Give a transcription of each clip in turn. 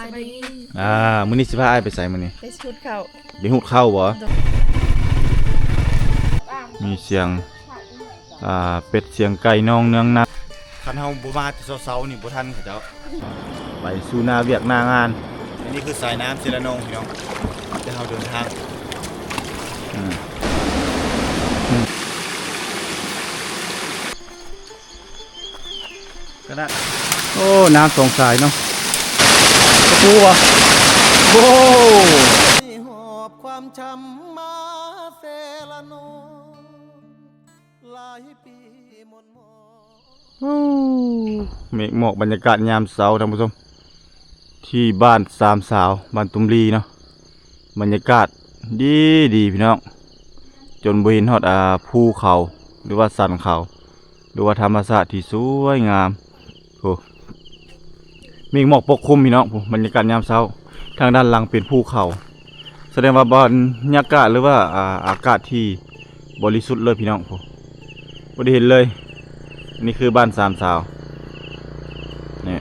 ายดีมื้อนี้สิพาอ้ายไปไสมื้อนี้ไปชุดเขาไปหุดข้าวบ่มีเสียงเป็ดเสียงไก่น้องเนืองนักคันเฮาบ่มาแต่เช้าๆนี่บ่ทันเขาเจ้าไปสู่นาเวียกหน้างานอันนี้คือสายน้ำศิลานงพี่น้องที่เฮาเดินทางก็ได้โอ้น้ำสองสายเนาะกระปูวะโอ้หอบความช้ำมาเซลโนหลายปีมนมเมฆหมอกบรรยากาศยามเช้าท่านผู้ชมที่บ้านสามสาวบ้านตุ้มลีเนาะบรรยากาศดีดีพี่น้องจนบ่เห็นฮอดภูเขาหรือว่าสันเขาหรือว่าธรรมชาติที่สวยงามโอ้มีหมอกปกคลุมพี่น้องบรรยากาศยามเช้าทางด้านหลังเป็นภูเขาแสดงว่าบรรยากาศหรือว่าอากาศที่บริสุทธิ์เลยพี่น้องผมบ่ได้เห็นเลยนี่คือบ้านสามสาวนี่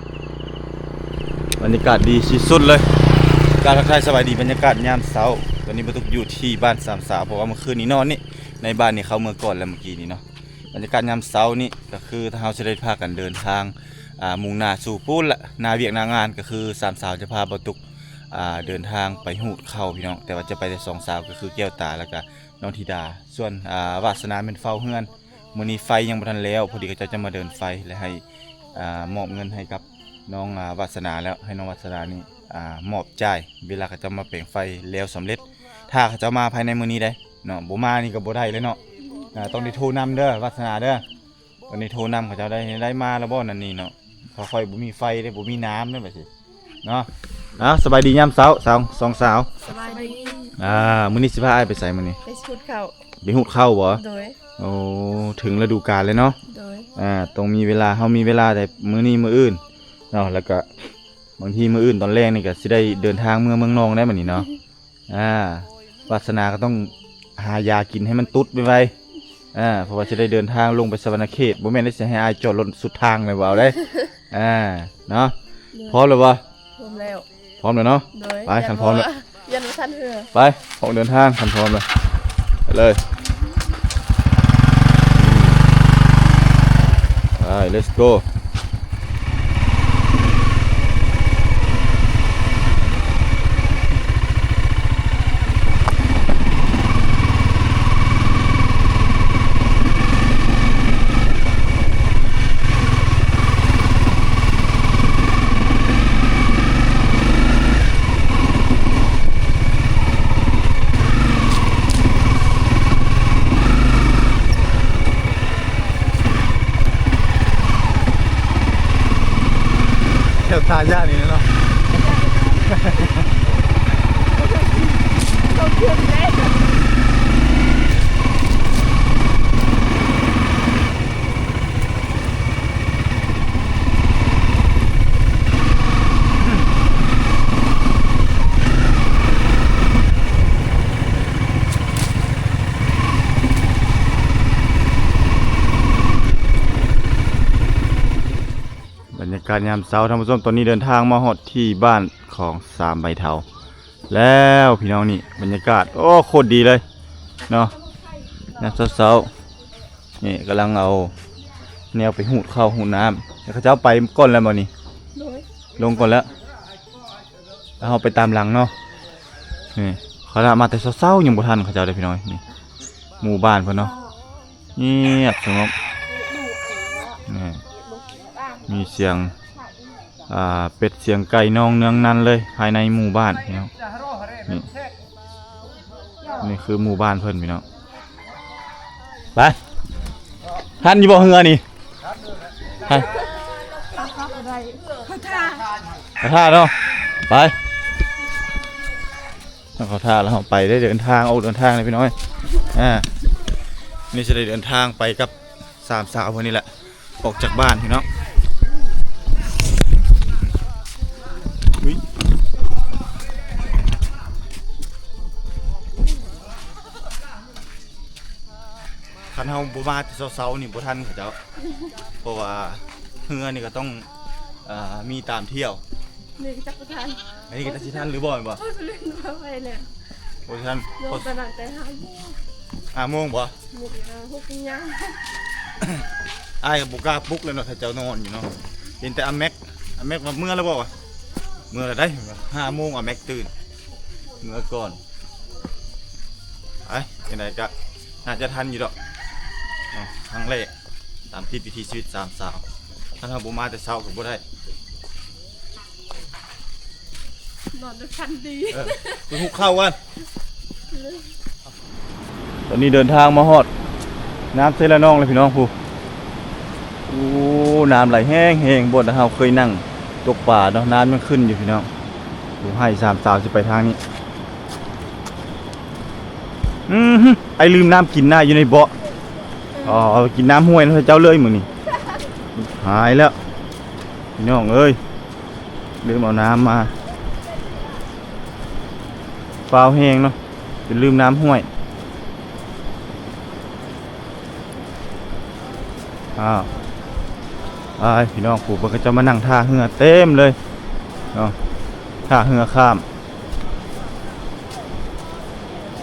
บรรยากาศดีสุดเลยการทักทายสบายดีบรรยากาศยามเช้าตอนนี้บรรทุกอยู่ที่บ้านสามสาวเพราะว่าเมื่อคืนนี้นอนนี่ในบ้านนี่เขาเมื่อก่อนแล้วเมื่อกี้นี้เนาะบรรยากาศยามเช้านี่ก็คือถ้าเราจะได้พากันเดินทางมุ่งหน้าสู่ปูนละนาเวียกนางานก็คือสามสาวจะพาบรรทุกเดินทางไปหูดเข้าพี่น้องแต่ว่าจะไปแต่สองสาวก็คือแก้วตาแล้วก็น้องธิดาส่วนวาสนาเป็นเฝ้าเฮือนมื้อนี้ไฟยังบ่ทันแล้วพอดีก็จะมาเดินไฟและให้มอบเงินให้กับน้องวาสนาแล้วให้น้องวาสนานี่มอบจ่ายเวลาเขาจะมาแปลงไฟแล้วสำเร็จถ้าเขาจะมาภายในมื้อนี้ได้เนาะบ่มานี่ก็บ่ได้เลยเนาะต้องได้โทรนำเด้อวาสนาเด้อวันนี้โทรนำเขาจะได้มาแล้วบ่นั่นนี่เนาะเพราะไฟบ่มีไฟได้บ่มีน้ำนั่นแบบสิเนาะสบายดียามเช้าสองสาวสบายดีมื้อนี้สิพาอ้ายไปไสมื้อนี้ไปชุดเขาไปหุดข้าวบ่โดยโอ้ถึงฤดูกาลเลยเนาะโดยต้องมีเวลาเฮามีเวลาแต่มื้อนี้มื้ออื่นเนาะแล้วก็บางทีมื้ออื่นตอนแรกนี่ก็สิได้เดินทางเมืองนองได้บัดนี้เนาะวาสนาก็ต้องหายากินให้มันตุ๊ดไว้เพราะว่าจะได้เดินทางลงไปสวรรณเขตบ่แม่นได้สิให้อายจอดรถสุดทางเลยว่าเอาได้เนาะพร้อมแล้วบ่พร้อมแล้วเนาะไปคันพร้อมแล้วยันบ่ทันเหือไปออกเดินทางคันพร้อมเลยไปเลยlet's go เที่ยวทางยากนี่เนาะต้องเชื่อมแน่บรรยากาศยามเช้าท่านผู้ชมตอนนี้เดินทางมาฮอดที่บ้านของสามใบเถาแล้วพี่น้องนี่บรรยากาศโอ้โคตรดีเลยเนาะยามเช้านี่กำลังเอาแนวไปหูดข้าวหูดน้ำแล้วเขาเจ้าไปก้นแล้วบ่นี่ลงก่อนแล้วเอาไปตามหลังเนาะนี่เขาละมาแต่เช้ายังบ่ทันเขาเจ้าได้พี่น้องนี่หมู่บ้านเพิ่นเนาะเงียบสงบนี่มีเสียงเป็ดเสียงไก่น้องเนืองนันเลยภายในหมู่บ้านพี่น้องนี่คือหมู่บ้านเพิ่นพี่น้องไปท่านอยู่บ่เฮือนี่ท่านเขาท่าเนาะไปเขาท่าแล้วไปได้เดินทางออกเดินทางเลยพี่น้อยนี่จะได้เดินทางไปกับสามสาวคนนี้แหละออกจากบ้านพี่น้องคันเฮาบ่มาแต่เช้าๆนี่บ่ทันเขาเจ้าเพราะว่าเฮือนี่ก็ต้องมีตามเที่ยว นี่จักรทัน อันนี้ก็จะสิทันหรือบ่อยบ่ โอ้สุรินทร์มาไปเนี่ย โอ้สิทัน โยนกระดังแต่หาโมง 5 โมงบ่ หมุกหกยัง อ้ายก็บ่กล้าปลุกเลยเนาะถ้าเจ้านอนอยู่เนาะเห็นแต่อาแม็กว่าเมื่อแล้วบ่วะเมื่อแล้วได้5 โมงอาแม็กตื่นเมื่อก่อนไอ้ยังไงก็น่าจะทันอยู่ดอกเนาะครั้งแรกตามติดวิถีชีวิตสามสาวถ้าเราบ่มาแต่เช้าก็บ่ได้ นอนด้วยคันดี ไปหุบเข้ากันตอนนี้เดินทางมาฮอดน้ำเซละนองเลยพี่น้องผู้โอ้น้ำไหลแห้งแห้งบนนะเราเคยนั่งตกป่าเนาะน้ำมันขึ้นอยู่พี่น้องผู้ให้สามสาวจะไปทางนี้ไอลืมน้ำกินหน้าอยู่ในเบาะอ๋อกินน้ำห้วยนะเจ้าเลยมึงนี่หายแล้วพี่น้องเอ้ยลืมเอาน้ำมาเปล่าแห้งเนาะจะลืมน้ำห้วยพี่น้องผูกมันก็จะมานั่งท่าเหือเต็มเลยเนาะท่าเหือข้าม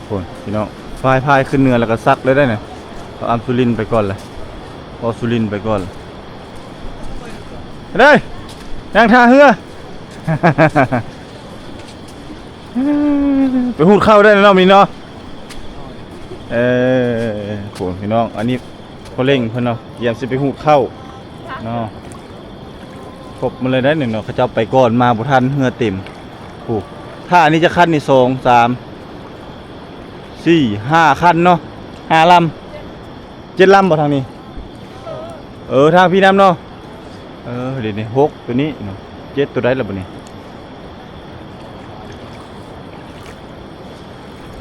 คนพี่น้องพายขึ้นเนื้อแล้วก็ซักเลยได้เนี่ยเอาอัมสุลินไปก่อนเลยเอาสุลินไปก่อนได้นั่งท่าเหือ ไปหูดเข้าได้เนาะมีเนาะโขนพี่น้องอันนี้เขาเล่งเพื่อนเนาะเยี่ยมสิไปหูดเข้าเนาะครบมาเลยได้หนึ่งเนาะเขาจะไปก่อนมาบุทันเหือเต็มผูกถ้าอันนี้จะขั้นนี่2 3 4 5ขั้นเนาะ5 ลำ 7 ลำบ่ทางนี้ทางพี่น้ำเนาะเดี๋ยวนี้6ตัวนี้เนาะ7ตัวได้แล้วบ่นี่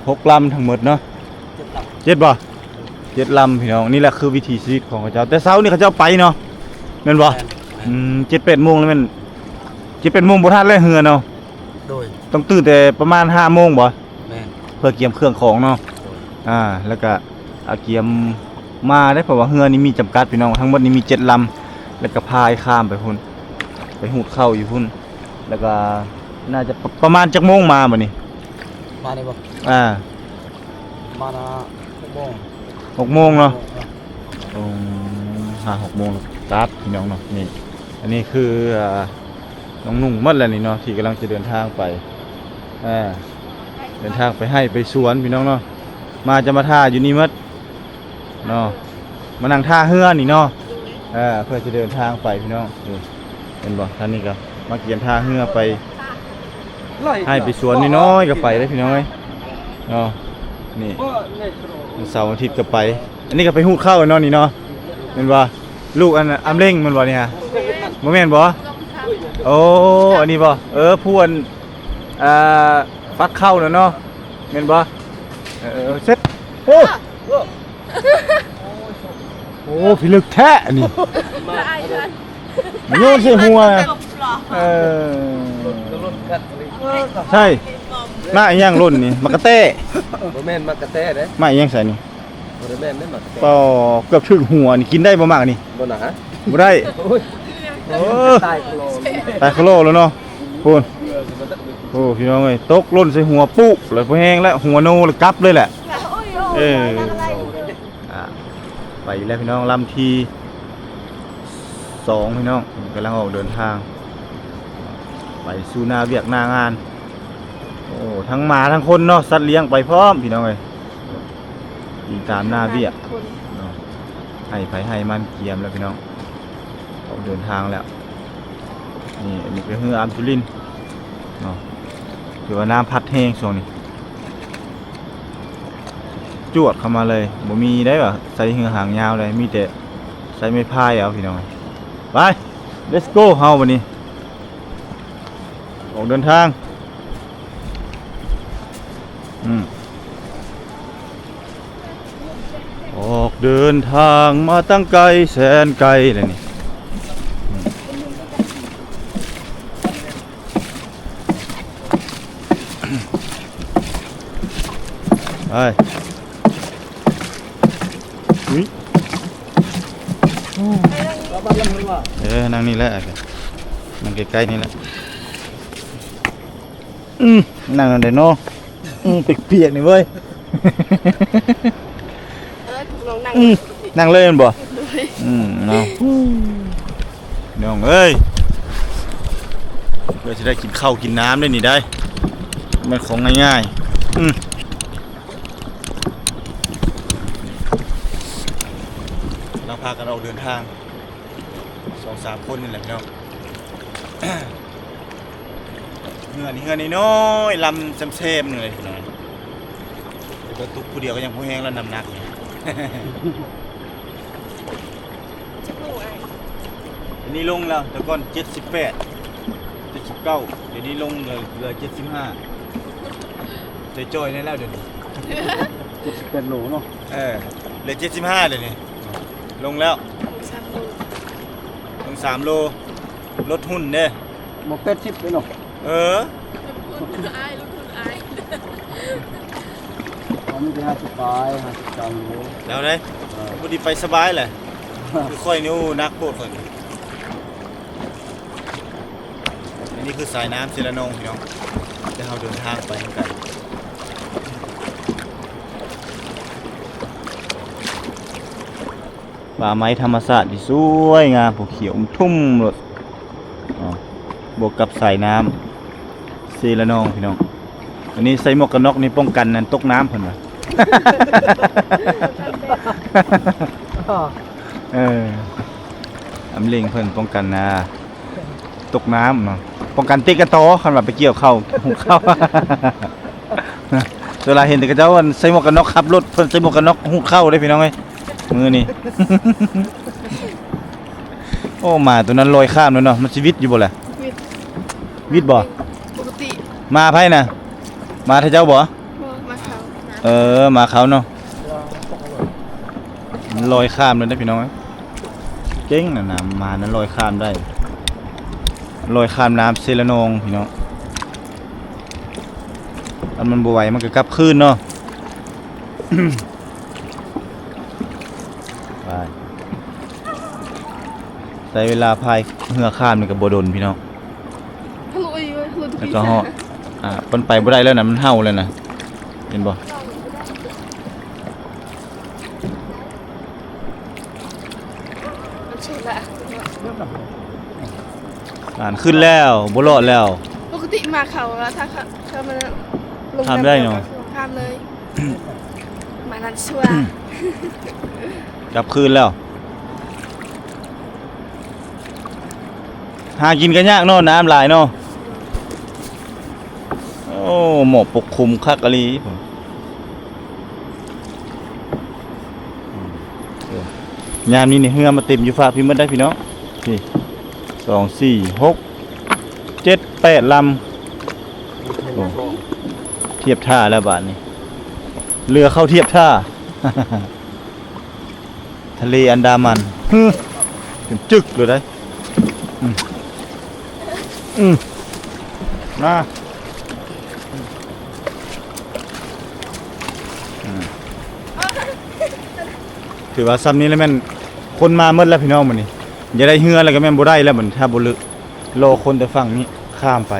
6 ลำทั้งหมดเนาะ7 บ่ 7 ลำพี่น้องนี่แหละคือวิถีชีวิตของเขาเจ้าแต่เช้านี่เขาเจ้าไปเนาะแม่นบ่7-8 โมงแล้วแม่น7-8 โมงบ่ทันเลยเหือเนาะโดยต้องตื่นแต่ประมาณ5 โมงบ่แม่นเพื่อเกียมเครื่องของเนาะแล้วก็เอาเกียมมาได้เพราะว่าเหือนี่มีจำกัดพี่น้องทั้งหมดนี่มี7 ลำแล้วก็พายข้ามไปพุ่นไปหูดเข้าอยู่พุ่นแล้วก็น่าจะประมาณจักโมงมาบ่นี่มาได้บ่ มานะ6 โมง 6 โมงเนาะ6 โมงตัดพี่น้องเนาะนี่อันนี้คือน้องนุ่งมัดแล้วนี่เนาะที่กำลังจะเดินทางไปเดินทางไปให้ไปสวนพี่น้องเนาะมาจะมาท่าอยู่นี่มัดเนาะมานั่งท่าเฮือนี่เนาะเพื่อจะเดินทางไปพี่น้องเห็นบ่ท่านนี้ก็มาเกียนท่าเฮือไปให้ไปสวนน้อยๆก็ไปได้พี่น้องเนาะนี่เสาร์อาทิตย์ก็ไปอันนี้ก็ไปหูดเข้าเนาะนี่เนาะเห็นบ่ลูกอันอำเล่งมันบ่เนี่ยบ่แม่นบ่โอ้อันนี้บ่ผู้อันฟักเข้าเนาะแม่นบ่เสร็จโอ้พี่ลึกแท้นี่โยนใส่หัวใช่มาอีหยังล่นนี่มากระเต้บ่แม่นมากระแตเด้มาอีหยังใส่นี่บ่แม่นได้มากระแตป่อเกือบถึงหัวนี่กินได้บ่มากนี่บ่หนาบ่ได้ตายโลตายโคโลแล้วเนาะพูนโอ้พี่น้องเอ้ยตกล่นใส่หัวปุ๊แล้วพอแห้งแล้วหัวโนแล้วกลับเลยแหละไปแล้วพี่น้องลำที่2พี่น้องกำลังออกเดินทางไปสู่นาเวียกนางานโอ้ทั้งหมาทั้งคนเนาะสัตว์เลี้ยงไปพร้อมพี่น้องเอ้ยยิงตามหน้าเวียกให้ไผให้มันเกียมแล้วพี่น้องออกเดินทางแล้วนี่อันนี้เป็นเฮืออัมสุลินเนาะถือว่าน้ำพัดแห้งช่วงนี้จวดเข้ามาเลยบ่มีได้ป่ะใส่เหือหางยาวเลยมีแต่ใส่ไม้พายเอาพี่น้องไป let's go เฮาวันนี้ออกเดินทางออกเดินทางมาตั้งไกลแสนไกลเลยนี่ไปนั่งนี่แหละนั่งใกล้ๆนี่แหละ นั่งนั่นได้เนาะเปียกๆนี่เว้ย พวกน้องนั่ง นั่งเลยแม่นบ่ เลย เนาะน้องเอ้ยเพื่อจะได้กินข้าวกินน้ำได้นี่ได้มันของง่ายๆเราพากันออกเดินทาง 2-3 คนนี่แหละพี่น้อง เฮือนนี่น้อยลำเซมๆเลยพี่น้องแต่ก็ตุกผู้เดียวก็ยังผู้แห้งแล้วน้ำหนักเนี่ย จะพูดไอ้ อันนี้ลงแล้วแต่ก่อน78 79เดี๋ยวนี้ลงเหลือ75ใจจ้อยได้แล้วเดี๋ยวนี้ เป็นโหลเนาะ เหลือ75เดี๋ยวนี้ลงแล้ว ชาบู ลง3 โลลดหุ้นเด้ บ่เป็ดชิปเลยเนาะ ลูกคุณไอ้ลูกคุณไอ้ เขามีแต่50ปลาย50จังโห แล้วได้พอดีไปสบายแหละคือค่อยนิ้วนักโคตรคนอันนี้คือสายน้ำเซรานงพี่น้องจะเราเดินทางไปกันป่าไม้ธรรมศาสตร์ที่สวยงามผูเขียวทุ่มเลยบวกกับสายน้ำเซรานงพี่น้องอันนี้ใส่หมวกกันน็อกนี่ป้องกันนั้นตกน้ำเพิ่นว่า อำเล็งเพิ่นป้องกันนะตกน้ำเนาะป้องกันติกระตอคันว่าไปเกี่ยวเข้าหุงเข้า เวลาเห็นแต่กระเจ้าใส่หมวกกันน็อกขับรถเพิ่นใส่หมวกกันน็อกหุงเข้าได้พี่น้องเอ้ยมือนี่ โอ้หมาตัวนั้นลอยข้ามแล้วเนาะมันชีวิตอยู่บ่ล่ะวิทย์บ่ ปกติ มาไผน่ะมาเทาเจ้าบ่ มาเขา มาเขาเนาะมันลอยข้ามเลยนะพี่น้องเก่งนะน้ำมานั้นลอยข้ามได้ลอยข้ามน้ำเซรานงพี่น้องอันมันบไหวมันก็กลับคืนเนาะ ไปใช้เวลาพายเรือข้ามนี่ก็บ่ดนพี่น้อง ฮัลโหลอีฮัลโหลทุก แล้ว ที ก็เหาะมันไปบ่ได้แล้วนะมันเห่าเลยนะเห็นบ่ ใช่ละ ขึ้นแล้วบ่รอดแล้ว ปกติมาเขาแล้วถ้าเขามันลง ข้ามได้เนาะ ข้ามเลย มานันชัว กลับคืนแล้วหากินกันยากเนาะน้ำหลายเนาะโอ้หมอกปกคลุมคักอะลียามนี้นี่เฮือมาเต็มอยู่ฟ้าพี่มันได้พี่น้องนี่2 4 6 7 8 ลำโอ้เทียบท่าแล้วบาดนี้เรือเข้าเทียบท่า ทะเลอันดามันเป็นจึกเลยได้มาถือว่าซ้ำนี้แล้วแม่นคนมาเมื่อแล้วพี่น้องมันนี่อย่าได้เฮือแล้วก็แม่นบ่ได้แล้วเหมือนถ้าบ่ลึกรอคนแต่ฝั่งนี้ข้ามไป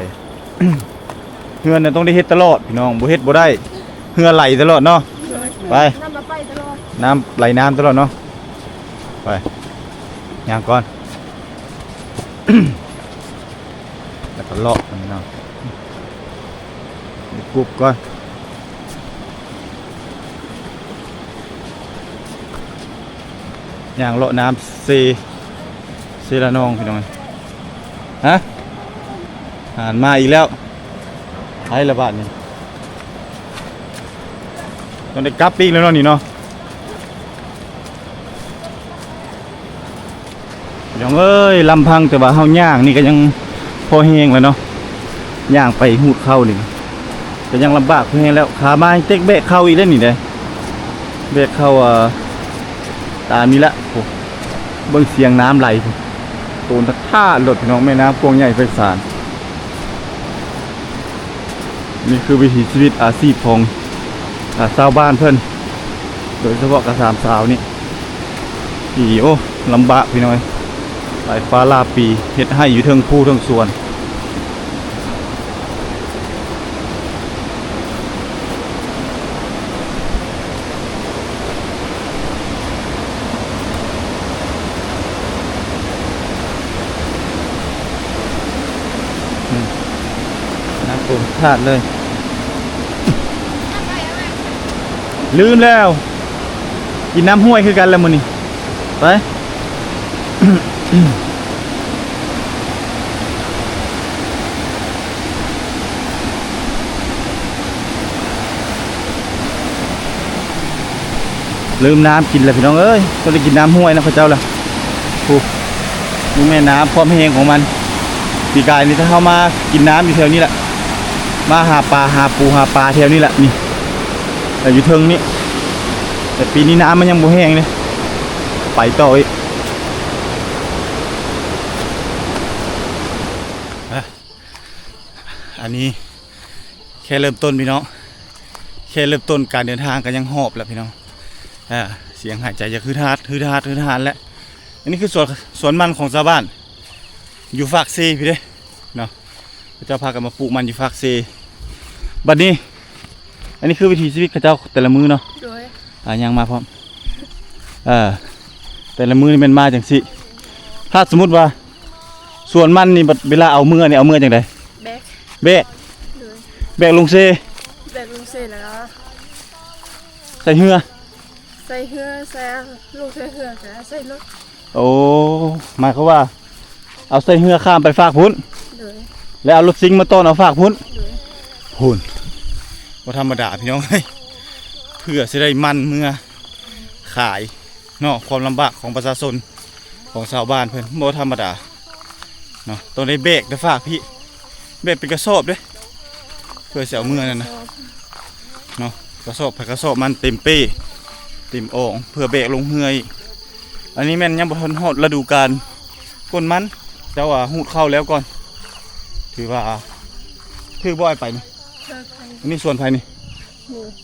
เฮือเนี่ยต้องได้เฮ็ดตลอดพี่น้องบ่เฮ็ดบ่ได้เฮือไหลตลอดเนาะไป น้ำมาไปตลอด น้ำไหลน้ำตลอดเนาะไปย่างก่อน แล้วก็เลาะมันเนาะกรุบก่อนย่างเลาะน้ำเซรานองพี่น้องฮะอ่านมาอีกแล้วให้ระบาดนี่ต้องได้กลับปีกแล้วเนาะนี่เนาะยังเอ้ยลำพังแต่ว่าเฮาย่างนี่ก็ยังพอแห้งแล้วเนาะย่างไปหูดเข้านี่ก็ยังลำบากพอแห้งแล้วขามาเต็กเบะเข้าอีกแล้วนี่เด้เบะเข้าตามนี้ละโอ้เบิ่งเสียงน้ำไหลโตนท่าหลดพี่น้องแม่น้ำพวงใหญ่ไพศาลนี่คือวิถีชีวิตอาชีพของชาวบ้านเพิ่นโดยเฉพาะกระสามสาวนี่ที่โอ้ลำบากพี่น้อยสายฟ้าลาปีเฮ็ดให้อยู่เทิงภูเทิงสวน อ้พลาดเลย ลืมแล้ว กินน้ำห้วยคือกันแล้วมื้อนี้ไป ลืมน้ำกินแล้วพี่น้องเอ้ยต้องได้กินน้ำห้วยนะพระเจ้าล่ะปุ๊บดูแม่น้ำพร้อมแห้งของมันปีกายนี่ถ้าเข้ามากินน้ำอยู่แถวนี้แหละมาหาปลาหาปูหาปลาแถวนี้แหละนี่แต่อยู่เทิงนี้แต่ปีนี้น้ำมันยังบ่แห้งเลยไปต่ออีกอันนี้แค่เริ่มต้นพี่น้องแค่เริ่มต้นการเดินทางก็ยังหอบแล้วพี่น้องเสียงหายใจจะคือทาดแล้วอันนี้คือสวนมันของชาวบ้านอยู่ฝากซีพี่เด้เนาะเขาเจ้าพากันมาปลูกมันอยู่ฝากซีบัดนี้อันนี้คือวิถีชีวิตเขาเจ้าแต่ละมือเนาะยังมาพร้อมแต่ละมือนี่มันมาจังสิถ้าสมมุติว่าสวนมันนี่เวลาเอามือนี่เอามือจังไดแบกลงเซแล้ว ใส่เหือใส่เหือใส่ลูกใส่เหือใส่รถโอ้หมายเขามว่าเอาใส่เหือข้ามไปฝากพุ้นแล้วเอารถซิงมาต้อนเอาฝากพุ้นหุ่นว่าธรรมดาพี่น้องเฮ้ยเพื่อจะได้มันเมื่อขายเนาะความลำบากของประชาชนของชาวบ้านเพื่อนโมธรรมดาเนาะต้องได้เบรกได้ฝากพี่เบรกเป็นกระสอบด้วยเพื่อจะเอาเมื่อนั่นนะเนาะกระสอบมันเต็มเป้เต็มโอ่งเพื่อเบรกลงเฮือยอันนี้แม่นยังบ่ทันฮอดฤดูกาลก้นมันเจ้าว่าหูดเข้าแล้วก่อนถือว่าบ่อยไปนี่อันนี้ส่วนไผนี่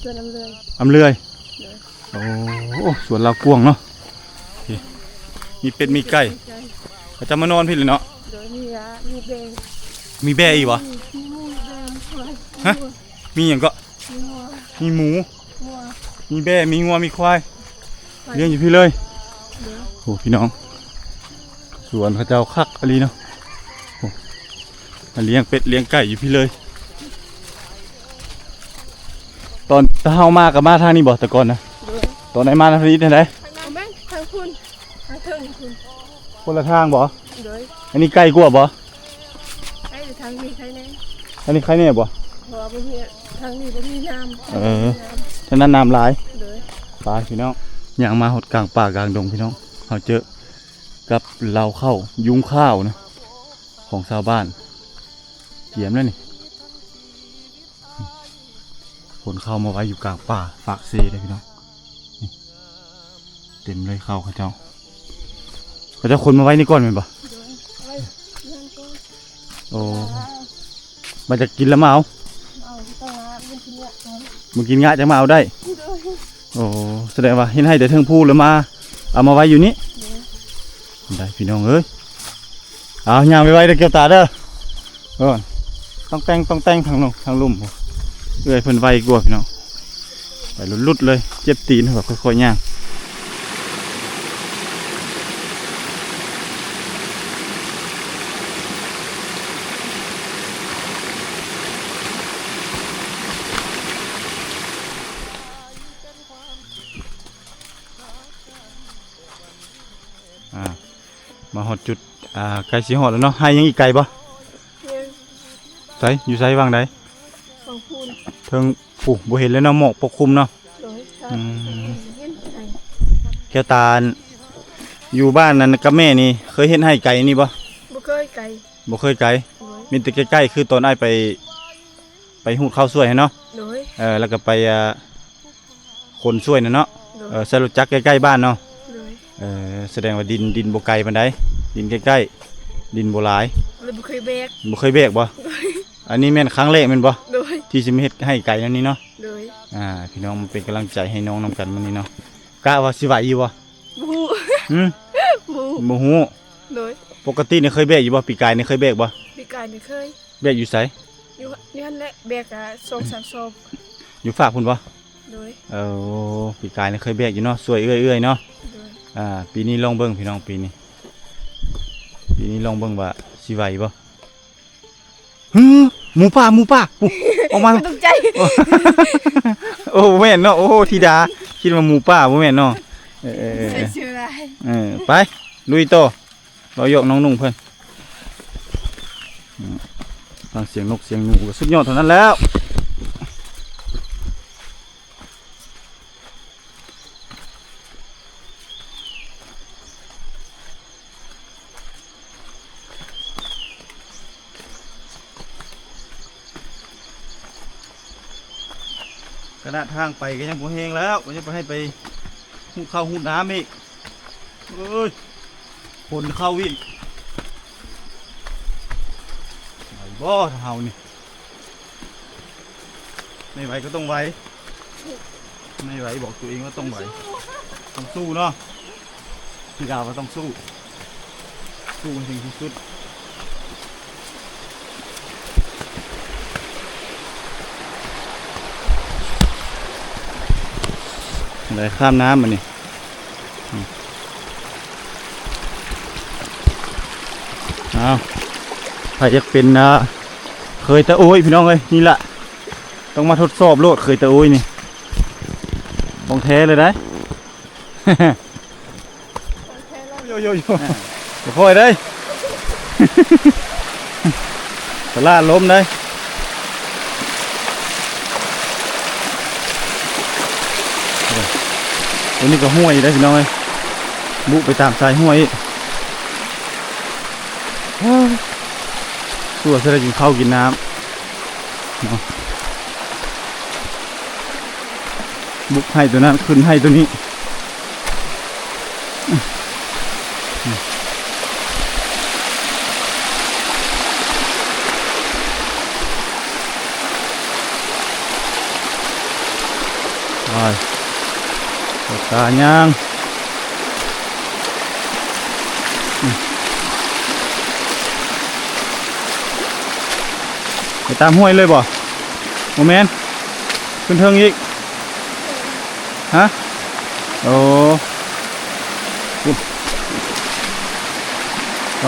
ส่วนอำเลื่อยโอ้ส่วนเรากวางเนาะมีเป็ดมีไก่เขาจะมานอนพี่เลยเนาะมีแบะอีกวะฮะมีอย่างก็มีหมูมีแบะมีงัวมีควายเลี้ยงอยู่พี่เลยโอ้พี่น้องสวนเขาเจ้าคักอะไรเนาะโอ้เลี้ยงเป็ดเลี้ยงไก่อยู่พี่เลยตอนเฮามากับมาทางนี้บอกแต่ก่อนนะตอนไหนมาทางนี้ทางไหนทางคุณทางเทิงคุณคนละทางบ่อันนี้ใกล้กว่าบ่ใกล้ทางนี้ใครแน่อันนี้ใครแน่บ่ทางนี้บ่มีน้ำฉะนั้นน้ำหลายปลาพี่น้องอย่างมาหดกลางป่ากลางดงพี่น้องเขาเจอกับเราเข้ายุงข้าวนะของชาวบ้านเกี่ยมแล้วนี่คนเข้ามาไว้อยู่กลางป่าฝากเซ่เลยพี่น้องเต็มเลยเข้าเขาเจ้าคนมาไว้นี่ก่อนไหมบ่โอ้มาจะกินแล้วมาเอามึงกินงะจะมาเอาได้โอ้แสดงว่าเห็นให้แต่เทิงพูดแล้วมาเอามาไว้อยู่นี่ได้พี่น้องเอ้ยเอาย่างไปไว้เด้อเกี่ยวตาเด้อต้องแต่งทางลงทางลุ่มเอ้ยเพิ่นไว้กลัวพี่น้องไปลุดเลยเจ็บตีนแบบค่อยๆย่างมาหอดจุดไก่สีหอดแล้วเนาะให้ยังอีกไก่ปะใส่อยู่ใส่วางใดเทิงปู่บ่เห็นแล้วเนาะหมอกปกคลุมเนาะแก้วตาอยู่บ้านนั้นกับแม่นี่เคยเห็นให้ไก่นี่ปะบ่เคยไก่มีแต่ใกล้ๆคือตอนไอ้ไปหูดข้าวสวยเนาะแล้วก็ไปคนช่วยเนาะใส่รถจักรใกล้ๆบ้านเนาะแสดงว่าดินบ่ไกลปานใดดินใกล้ๆดินบ่หลายเลยบ่เคยแบกบ่อันนี้แม่นครั้งแรกแม่นบ่ที่สิมาเฮ็ดให้ไก่นั่นนี่เนาะพี่น้องมันเป็นกำลังใจให้น้องนำกันมื้อนี้เนาะกะว่าสิไหวอยู่บ่บ่ฮู้ปกตินี่เคยแบกอยู่บ่ปีกายนี่เคยแบกบ่ปีกายนี่เคยแบกอยู่ไสอยู่นั่นแหละแบก2-3 ศพอยู่ฝากพุ่นบ่ปีกายนี่เคยแบกอยู่เนาะสวยเอื้อยๆเนาะปีนี้ลองเบิ่งพี่น้องปีนี้ลองเบิ่งว่าสิไหวบ่ หมูป่าปุ๊ออกมา ไม่ตกใจ โอ้แม่นเนาะโอ้ธิดาคิดว่าหมูป่าบ่แม่นเนาะใส่ชื่ออะไร ไปลุยต่อรอยกน้องนุ่งเพิ่นฟังเสียงนกเสียงหนูก็สุดยอดเท่านั้นแล้วขณะทางไปก็ยังบ่แห้งแล้วก็ยังไปให้ไปหุบเข้าหุบน้ำอีกเอ้ยคนเข้าวิ่งไหวบ่เฮานี่ไม่ไหวก็ต้องไหวไม่ไหวบอกตัวเองว่าต้องไหวต้องสู้เนาะพี่ดาวก็ต้องสู้ถึงที่สุดอะไรข้ามน้ำมันนี่เอาใครจะเป็นเคยตะโอ้ยพี่น้องเลยนี่แหละต้องมาทดสอบโลดเคยตะโอ้ยนี่ของแท้เลยได้โยจะค่อยได้สลาดล้มได้ตัวนี้ก็ห้วยได้พี่น้องเลยบุไปตามสายห้วยตัวเสด็จกินข้าวกินน้ำบุกให้ตัวนั้นขึ้นให้ตัวนี้ไปตาย่างไปตามห้วยเลยบ่โมเมนขึ้นเทิงอีกฮะโอ้ไป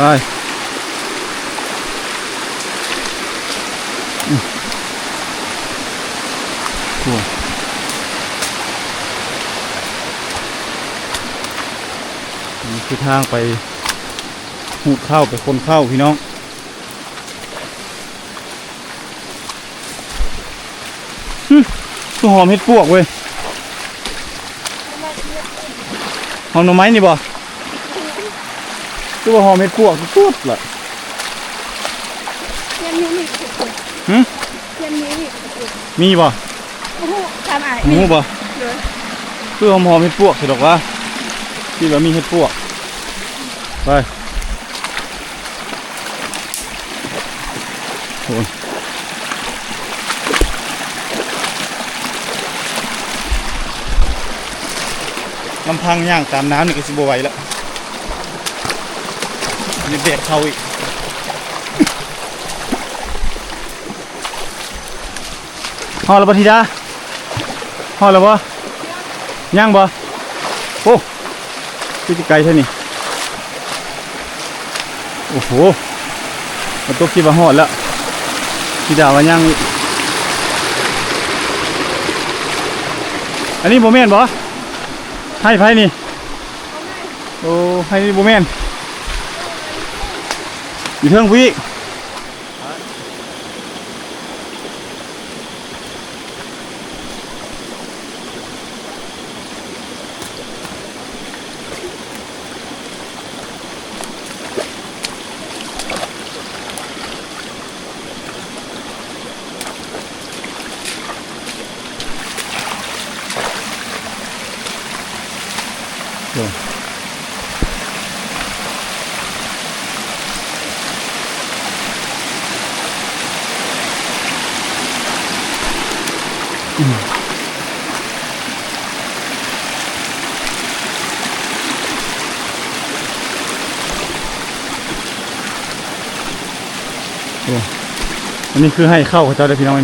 นี่คือทางไปหูเข้าไปคนเข้าพี่น้องตัวหอมเห็ดปวกเว้ยหอมหน่อไม้นี่บ่ตัวหอมเห็ดปวกสุดเลย เทียมนี้นี่ เทียมนี้นี่ มีบ่ โอ้โหทำไอ้ หมูบ่ตัวหอมเห็ดปวกสิดอกว่าที่ว่ามีเห็ดปวกไปโอ้ยลำพังย่างตามน้ำนี่ก็สิบไหวแล้วนี่เบียดเขาอีกห่อแล้วปะทีดาห่อแล้วบ่ย่างบ่โอ้คือจะไกลเท่านี้โอ้โหมันตัวคิดว่าห่อแล้วทีดาว่าย่างอีกอันนี้โมเมนต์บ่ให้ไพ่นี่โอ้ให้นี่โบแมนอยู่เทิงพี่อันนี้คือให้เข้าเขาเจ้าได้พี่น้อง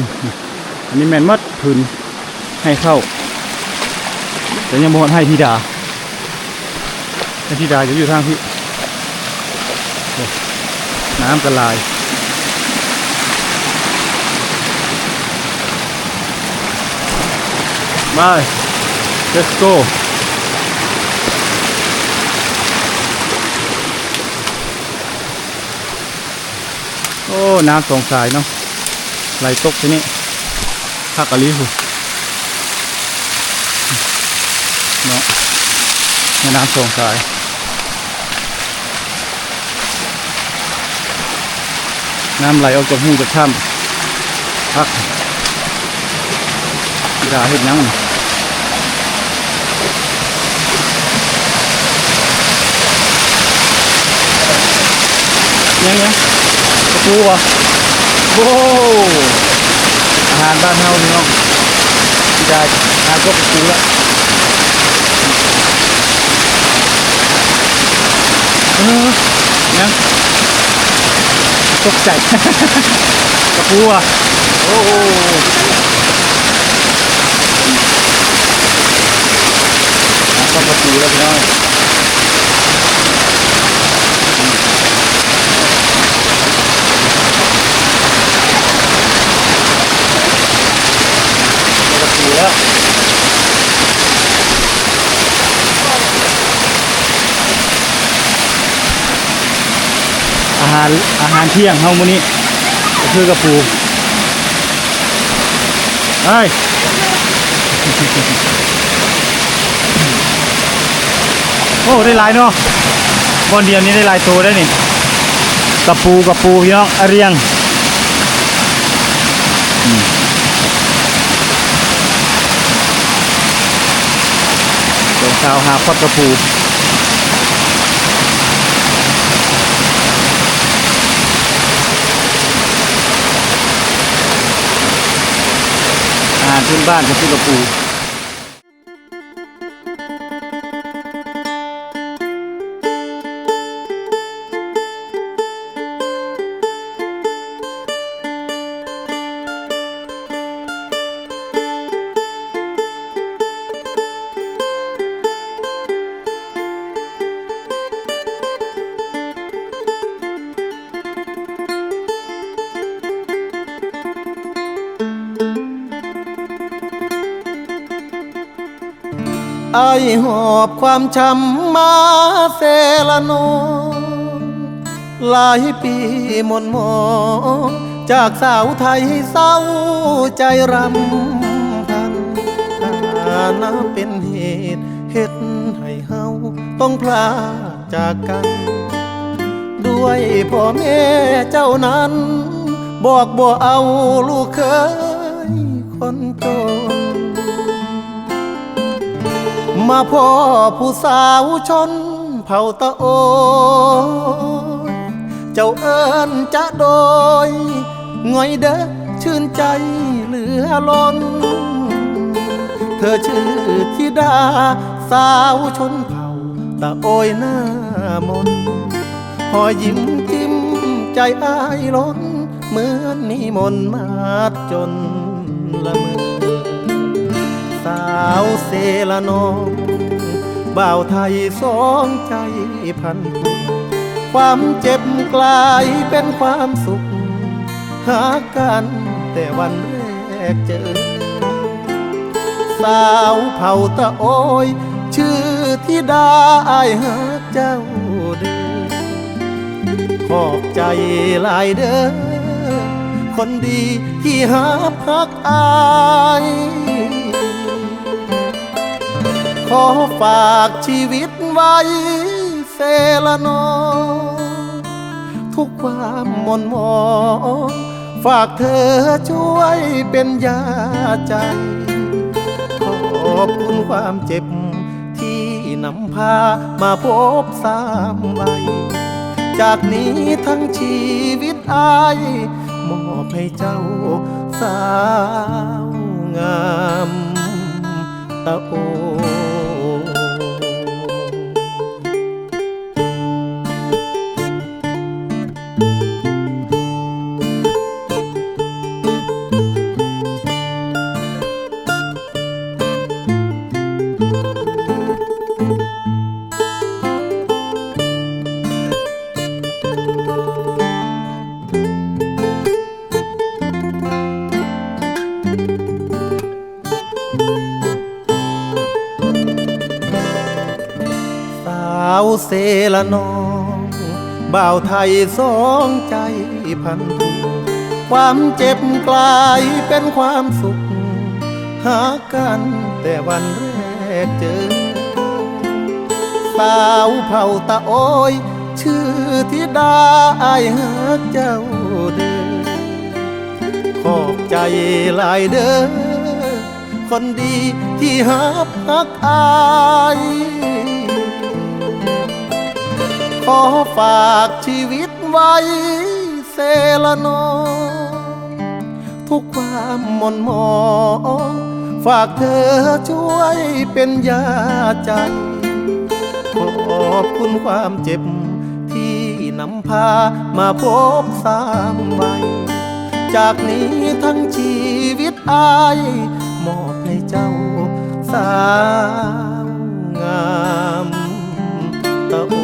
อันนี้แมนมัดพื้นให้เข้าแต่ยังบ่ให้ธิดาธิดาจะอยู่ทางที่น้ำกระลาย มา let's go โอ้น้ำสองสายเนาะไหลตกที่นี่พักอะลีหูเนาะน้ำสองสายน้ำไหลออกจากหูจากถ้ำพักด่าเห็ดยังยังกระปูวะโอ้อาหารบ้านเฮาพี่น้องได้อาก็กระปูละยังตกใจ กระปูอ่ะโอ้ก็กระปูแล้วพี่น้องแล้วอาหารเที่ยงเฮามื้อนี้ก็คือกระปูเฮ้ยโอ้ได้หลายเนาะบอนเดียวนี้ได้หลายตัวได้นี่กระปูพี่น้องอะเรียงชาวหาพอดกระปูอาหารพื้นบ้านก็คือกระปู ไอหอบความช้ำมาเซละนองหลายปีหม่นหมองจากสาวไทยเศร้าใจรำพันน่าเป็นเหตุเหตุให้เฮาต้องพลาดจากกัน ด้วยพ่อแม่เจ้านั้นบอกบ่เอาลูกเคยคนจนมาพ่อผู้สาวชนเผ่าตะโอยเจ้าเอิ้นจะโดยง่อยเด้อชื่นใจเหลือล้นเธอชื่อธิดาสาวชนเผ่าตะโอยหน้ามนหอยิ้มจิ้มใจอ้ายล้นเหมือนนิมนต์มาจนละเมอสาวเซละนองบ่าวไทยสองใจพันผูกความเจ็บกลายเป็นความสุขหากันแต่วันแรกเจอสาวเผ่าตะโอยชื่อธิดาอ้ายหาเจ้าเด้อขอบใจหลายเด้อคนดีที่หาพักอายขอฝากชีวิตไว้เซละนองทุกความหม่นหมองฝากเธอช่วยเป็นยาใจขอบคุณความเจ็บที่นำพามาพบสามใบจากนี้ทั้งชีวิตอายมอบให้เจ้าสาวงามตะโอ าวเสละน้องบ่าวไทยสองใจพันทุกความเจ็บกลายเป็นความสุขหากันแต่วันแรกเจอสาวเผ่าตะโอยชื่อธิดาอายหักเจ้าเด้อขอบใจหลายเด้อคนดีที่หักอายขอฝากชีวิตไว้เสละน้องทุกความหม่นหมองฝากเธอช่วยเป็นยาใจขอบคุณความเจ็บที่นำพามาพบสามวัยจากนี้ทั้งชีวิตอายมอบให้เจ้าสาวงามตะโอ